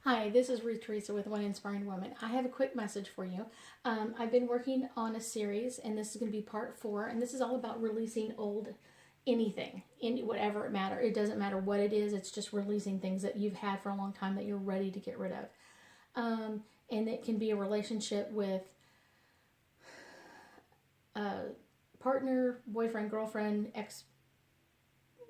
Hi, this is Ruth Theresa with One Inspiring Woman. I have a quick message for you. I've been working on a series, and this is going to be part 4, and this is all about releasing old anything, whatever it matter. It doesn't matter what it is. It's just releasing things that you've had for a long time that you're ready to get rid of. And it can be a relationship with a partner, boyfriend, girlfriend, ex,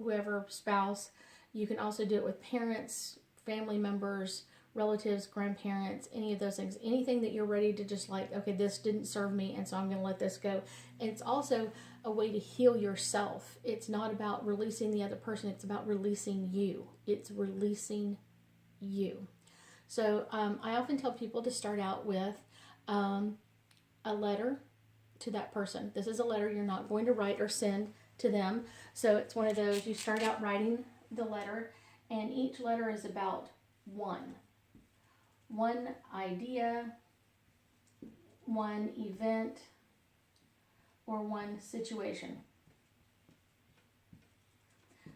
whoever, spouse. You can also do it with parents, family members, relatives, grandparents, any of those things. Anything that you're ready to just like, okay, this didn't serve me, and so I'm going to let this go. And it's also a way to heal yourself. It's not about releasing the other person. It's about releasing you. It's releasing you. So I often tell people to start out with a letter to that person. This is a letter you're not going to write or send to them. So it's one of those, you start out writing the letter, and each letter is about one idea, one event, or one situation.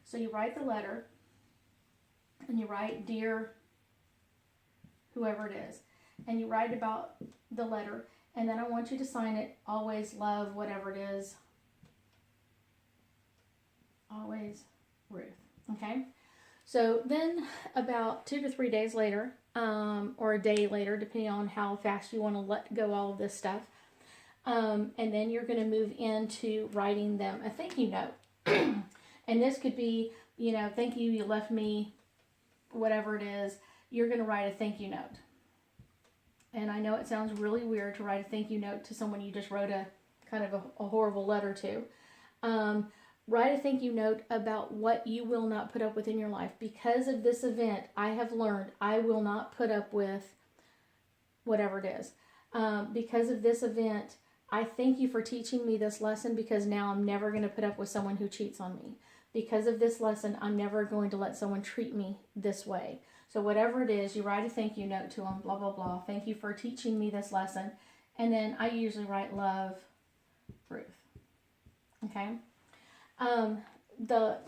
So you write the letter, and you write, dear whoever it is, and you write about the letter, and then I want you to sign it, always love, whatever it is, always Ruth. Okay? So then about 2 to 3 days later, or a day later, depending on how fast you want to let go all of this stuff, and then you're going to move into writing them a thank you note. And this could be, thank you, you left me, whatever it is, you're going to write a thank you note. And I know it sounds really weird to write a thank you note to someone you just wrote a kind of a horrible letter to. Write a thank you note about what you will not put up with in your life. Because of this event, I have learned I will not put up with whatever it is. Because of this event, I thank you for teaching me this lesson, because now I'm never going to put up with someone who cheats on me. Because of this lesson, I'm never going to let someone treat me this way. So whatever it is, you write a thank you note to them, blah, blah, blah. Thank you for teaching me this lesson. And then I usually write love, Ruth. Okay? The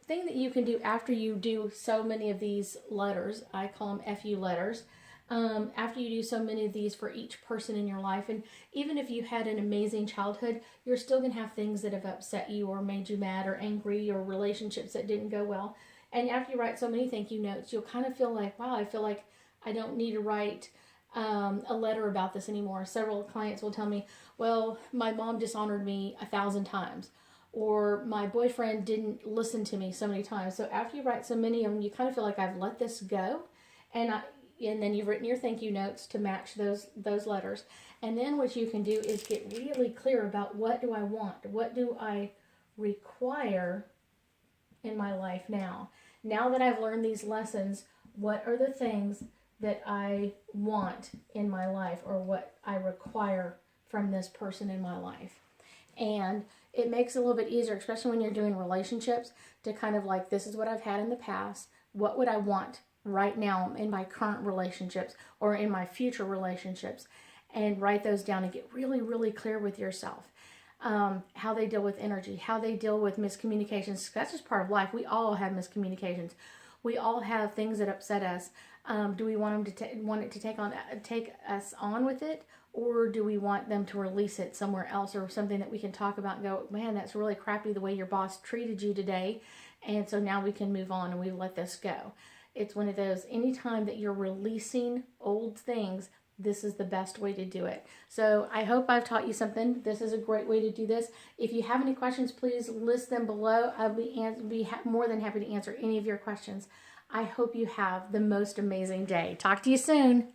thing that you can do after you do so many of these letters, I call them FU letters, after you do so many of these for each person in your life, and even if you had an amazing childhood, you're still going to have things that have upset you or made you mad or angry, or relationships that didn't go well. And after you write so many thank you notes, you'll kind of feel like, wow, I feel like I don't need to write a letter about this anymore. Several clients will tell me, well, my mom dishonored me 1,000 times. Or my boyfriend didn't listen to me so many times. So after you write so many of them, you kind of feel like I've let this go. And then you've written your thank you notes to match those letters. And then what you can do is get really clear about, what do I want? What do I require in my life now? Now that I've learned these lessons, what are the things that I want in my life, or what I require from this person in my life? And it makes it a little bit easier, especially when you're doing relationships, to kind of like, this is what I've had in the past. What would I want right now in my current relationships or in my future relationships? And write those down and get really, really clear with yourself. How they deal with energy, how they deal with miscommunications. That's just part of life. We all have miscommunications. We all have things that upset us. Do we want them to want it to take us on with it, or do we want them to release it somewhere else, or something that we can talk about and go, man, that's really crappy the way your boss treated you today, and so now we can move on and we let this go. It's one of those, anytime that you're releasing old things, this is the best way to do it. So I hope I've taught you something. This is a great way to do this. If you have any questions, please list them below. I'll be more than happy to answer any of your questions. I hope you have the most amazing day. Talk to you soon.